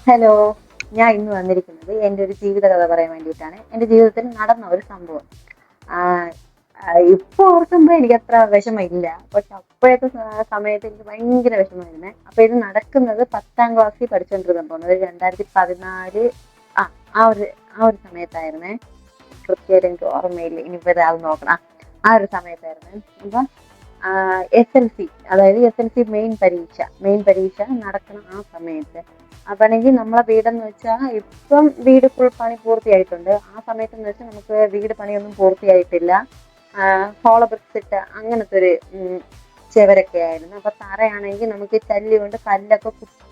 Hello, ഞാൻ ഇന്ന് വന്നിരിക്കുന്നത് എൻ്റെ ഒരു ജീവിത കഥ പറയാൻ വേണ്ടിയിട്ടാണ്. എൻ്റെ ജീവിതത്തിൽ നടന്ന ഒരു സംഭവം. ആഹ് ഇപ്പൊ ഓർക്കുമ്പോ എനിക്ക് അത്ര വിഷമമില്ല, പക്ഷെ അപ്പോഴത്തെ സമയത്ത് എനിക്ക് ഭയങ്കര വിഷമമായിരുന്നേ. അപ്പൊ ഇത് നടക്കുന്നത് 10ാം ക്ലാസ്സിൽ പഠിച്ചുകൊണ്ടിരുന്നപ്പോൾ, അതായത് 2014, ആ ആ ഒരു സമയത്തായിരുന്നേ. കൃത്യമായിട്ട് എനിക്ക് ഓർമ്മയില്ല, ഇനിയിപ്പോ അത് നോക്കണം. ആ ഒരു സമയത്തായിരുന്നേ. അപ്പൊ SLC, അതായത് SLC മെയിൻ പരീക്ഷ നടക്കണം ആ സമയത്ത്. അപ്പാണെങ്കിൽ നമ്മളെ വീടെന്ന് വെച്ചാൽ ഇപ്പം വീട് ഫുൾ പണി പൂർത്തിയായിട്ടുണ്ട്. ആ സമയത്ത് എന്ന് വെച്ചാൽ നമുക്ക് വീട് പണിയൊന്നും പൂർത്തിയായിട്ടില്ല. ഹോളോ ബ്രിക്സ് ഇട്ട അങ്ങനത്തെ ഒരു ചെവരൊക്കെ ആയിരുന്നു. അപ്പൊ തറയാണെങ്കിൽ നമുക്ക് ചല്ലി കൊണ്ട്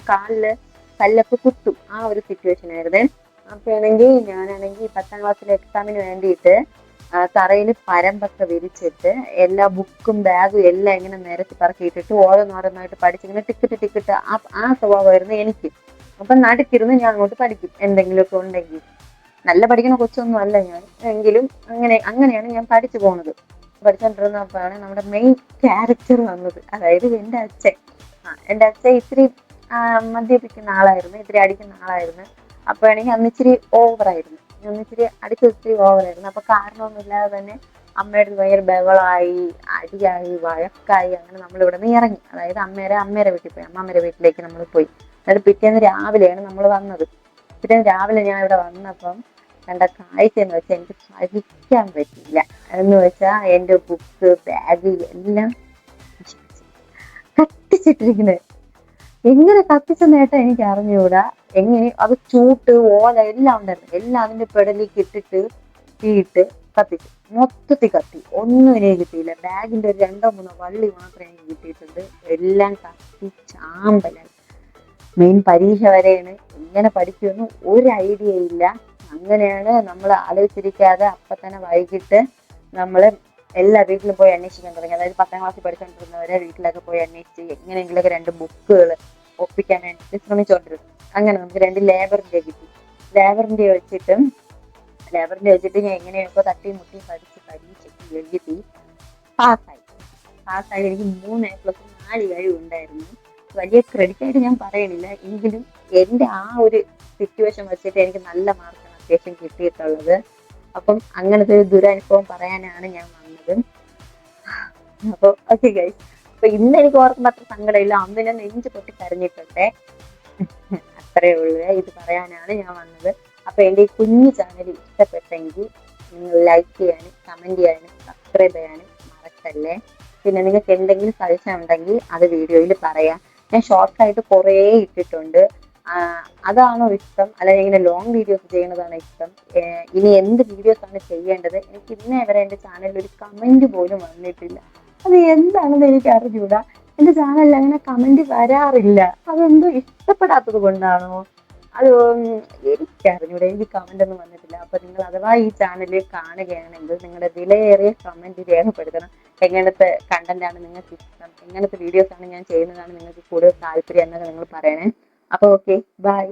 കാലില് കല്ലൊക്കെ കുത്തും, ആ ഒരു സിറ്റുവേഷൻ ആയിരുന്നേ. അപ്പൊ ആണെങ്കിൽ ഞാനാണെങ്കിൽ 10ാം ക്ലാസ്സിലെ എക്സാമിന് വേണ്ടിയിട്ട് തറയിൽ പരമ്പൊക്കെ വിരിച്ചിട്ട് എല്ലാ ബുക്കും ബാഗും എല്ലാം ഇങ്ങനെ നിരത്തി പറക്കിയിട്ടിട്ട് ഓരോന്നോരോന്നായിട്ട് പഠിച്ചിങ്ങനെ ടിക്കറ്റ് ആ സ്വഭാവമായിരുന്നു എനിക്ക്. അപ്പൊ നടുക്കിരുന്ന് ഞാൻ അങ്ങോട്ട് പഠിക്കും, എന്തെങ്കിലുമൊക്കെ ഉണ്ടെങ്കിൽ. നല്ല പഠിക്കുന്ന കൊച്ചൊന്നും അല്ല ഞാൻ, എങ്കിലും അങ്ങനെയാണ് ഞാൻ പഠിച്ചു പോണത്. പഠിച്ചോണ്ടിരുന്നപ്പോഴാണ് നമ്മുടെ മെയിൻ ക്യാരക്ടർ വന്നത്, അതായത് എൻ്റെ അച്ഛൻ ഇത്തിരി മദ്യപിക്കുന്ന ആളായിരുന്നു, ഇത്തിരി അടിക്കുന്ന ആളായിരുന്നു. അപ്പോഴാണെങ്കിൽ അന്നിച്ചിരി ഓവറായിരുന്നു, ഇത്തിരി ഓവറായിരുന്നു. അപ്പൊ കാരണമൊന്നുമില്ലാതെ തന്നെ അമ്മയുടെ ഭയങ്കര ബഹളമായി, അടിയായി, വഴക്കായി. അങ്ങനെ നമ്മൾ ഇവിടെ നിന്ന് ഇറങ്ങി, അതായത് അമ്മേരെ വീട്ടിൽ പോയി, അമ്മമ്മേരെ വീട്ടിലേക്ക് നമ്മൾ പോയി. എന്നിട്ട് പിറ്റേന്ന് രാവിലെയാണ് നമ്മൾ വന്നത്. പിറ്റേന്ന് രാവിലെ ഞാൻ ഇവിടെ വന്നപ്പം കണ്ട കാഴ്ച എന്ന് വെച്ചാൽ എനിക്ക് സഹിക്കാൻ പറ്റില്ല. എന്ന് വെച്ചാൽ എൻ്റെ ബുക്ക് ബാഗ് എല്ലാം കത്തിച്ചിട്ടിരിക്കുന്നത്. എങ്ങനെ കത്തിച്ച നേട്ടം എനിക്ക് അറിഞ്ഞുകൂടാ. എങ്ങനെ അത് ചൂട്ട് ഓല എല്ലാം ഉണ്ടായിരുന്നു, എല്ലാം അതിന്റെ പെടലേക്ക് ഇട്ടിട്ട് തീയിട്ട് കത്തിച്ചു. മൊത്തത്തിൽ കത്തി, ഒന്നും എനിക്ക് കിട്ടിയില്ല. ബാഗിന്റെ ഒരു 2-3 വള്ളി മാത്രമേ എനിക്ക് കിട്ടിയിട്ടുണ്ട്. എല്ലാം കത്തി ചാമ്പലായി. മെയിൻ പരീക്ഷ വരെയാണ്, എങ്ങനെ പഠിക്കുമെന്ന് ഒരു ഐഡിയ ഇല്ല. അങ്ങനെയാണ് നമ്മൾ ആലോചിച്ചിരിക്കാതെ അപ്പൊ തന്നെ വൈകിട്ട് നമ്മൾ എല്ലാ വീട്ടിലും പോയി അന്വേഷിക്കാൻ തുടങ്ങി. അതായത് 10ാം ക്ലാസ്സിൽ പഠിച്ചുകൊണ്ടിരുന്നവരെ വീട്ടിലൊക്കെ പോയി അന്വേഷിച്ച് എങ്ങനെയെങ്കിലൊക്കെ 2 ബുക്കുകൾ ഒപ്പിക്കാൻ വേണ്ടിയിട്ട് ശ്രമിച്ചുകൊണ്ടിരുന്നു. അങ്ങനെ നമുക്ക് 2 ലേബറിന്റെ കിട്ടി. ലേബറിന്റെ വെച്ചിട്ട് ഞാൻ എങ്ങനെയൊക്കെ തട്ടിയും മുട്ടിയും പഠിച്ച് പരീക്ഷയ്ക്ക് എഴുതി പാസ്സായി. എനിക്ക് 3A+, 4 ഉണ്ടായിരുന്നു. വലിയ ക്രെഡിറ്റ് ആയിട്ട് ഞാൻ പറയണില്ല, എങ്കിലും എൻ്റെ ആ ഒരു സിറ്റുവേഷൻ വെച്ചിട്ട് എനിക്ക് നല്ല മാർക്കാണ് അത്യാവശ്യം കിട്ടിയിട്ടുള്ളത്. അപ്പം അങ്ങനത്തെ ഒരു ദുരനുഭവം പറയാനാണ് ഞാൻ വന്നത്. അപ്പൊ ഓക്കെ ഗൈസ്, അപ്പൊ ഇന്ന് എനിക്ക് ഓർക്കുമ്പോ അത്ര സങ്കടമില്ല, അന്ന് ഞാൻ നെഞ്ച് പൊട്ടി കരഞ്ഞിട്ടുണ്ടേ. അത്രേ ഉള്ളൂ, ഇത് പറയാനാണ് ഞാൻ വന്നത്. അപ്പൊ എൻ്റെ ഈ കുഞ്ഞു ചാനൽ ഇഷ്ടപ്പെട്ടെങ്കിൽ നിങ്ങൾ ലൈക്ക് ചെയ്യാനും കമന്റ് ചെയ്യാനും സബ്സ്ക്രൈബ് ചെയ്യാനും മറക്കല്ലേ. പിന്നെ നിങ്ങൾക്ക് എന്തെങ്കിലും സജഷൻ ഉണ്ടെങ്കിൽ അത് വീഡിയോയിൽ പറയാം. ഞാൻ ഷോർട്സ് ആയിട്ട് കുറേ ഇട്ടിട്ടുണ്ട്. അതാണോ ഇഷ്ടം, അല്ലെങ്കിൽ ഇങ്ങനെ ലോങ് വീഡിയോസ് ചെയ്യുന്നതാണോ ഇഷ്ടം? ഇനി എന്ത് വീഡിയോസ് ആണ് ചെയ്യേണ്ടത്? എനിക്ക് ഇന്നേ വരെ എൻ്റെ ചാനലിൽ ഒരു കമന്റ് പോലും വന്നിട്ടില്ല. അത് എന്താണെന്ന് എനിക്ക് അറിഞ്ഞൂടാ. എൻ്റെ ചാനലിൽ അങ്ങനെ കമന്റ് വരാറില്ല. അതെന്തോ ഇഷ്ടപ്പെടാത്തത് കൊണ്ടാണോ? അത് എനിക്കറിഞ്ഞൂടാ, എനിക്ക് കമന്റ് ഒന്നും വന്നിട്ടില്ല. അപ്പൊ നിങ്ങൾ അഥവാ ഈ ചാനൽ കാണുകയാണെങ്കിൽ നിങ്ങളുടെ വിലയേറിയ കമന്റ് രേഖപ്പെടുത്തണം. എങ്ങനത്തെ കണ്ടന്റ് ആണ് നിങ്ങൾക്ക് ഇഷ്ടം, എങ്ങനത്തെ വീഡിയോസ് ആണ് ഞാൻ ചെയ്യുന്നതാണ് നിങ്ങൾക്ക് കൂടുതൽ താല്പര്യം എന്നൊക്കെ നിങ്ങൾ പറയണേ. അപ്പൊ ഓക്കെ, ബൈ.